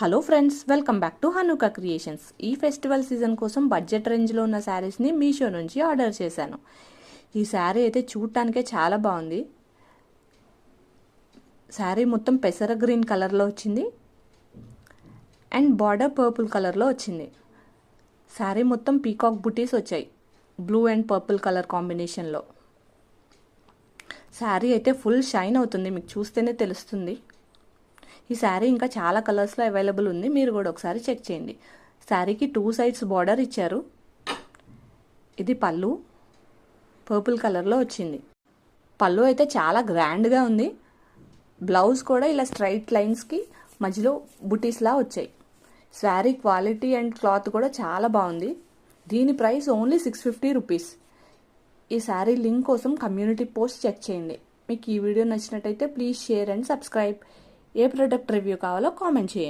Hello friends, welcome back to హనుకా creations. ఈ festival season కోసం budget రేంజ్లో ఉన్న శారీస్ని మీషో నుంచి ఆర్డర్ చేశాను. ఈ శారీ అయితే చూడటానికే చాలా బాగుంది. శారీ మొత్తం పెసర గ్రీన్ కలర్లో వచ్చింది అండ్ బార్డర్ పర్పుల్ కలర్లో వచ్చింది. శారీ మొత్తం పీకాక్ బుటీస్ వచ్చాయి బ్లూ అండ్ పర్పుల్ కలర్ కాంబినేషన్లో. శారీ అయితే ఫుల్ షైన్ అవుతుంది, మీకు చూస్తేనే తెలుస్తుంది. ఈ శారీ ఇంకా చాలా కలర్స్లో అవైలబుల్ ఉంది, మీరు కూడా ఒకసారి చెక్ చేయండి. శారీకి 2 సైడ్స్ బార్డర్ ఇచ్చారు. ఇది పళ్ళు పర్పుల్ కలర్లో వచ్చింది. పళ్ళు అయితే చాలా గ్రాండ్గా ఉంది. బ్లౌజ్ కూడా ఇలా స్ట్రైట్ లైన్స్కి మధ్యలో బుటీస్లా వచ్చాయి. శారీ క్వాలిటీ అండ్ క్లాత్ కూడా చాలా బాగుంది. దీని ప్రైస్ ఓన్లీ 650 రూపీస్. ఈ శారీ లింక్ కోసం కమ్యూనిటీ పోస్ట్ చెక్ చేయండి. మీకు ఈ వీడియో నచ్చినట్టయితే please share and subscribe. A product review కావాలో కామెంట్ చేయండి.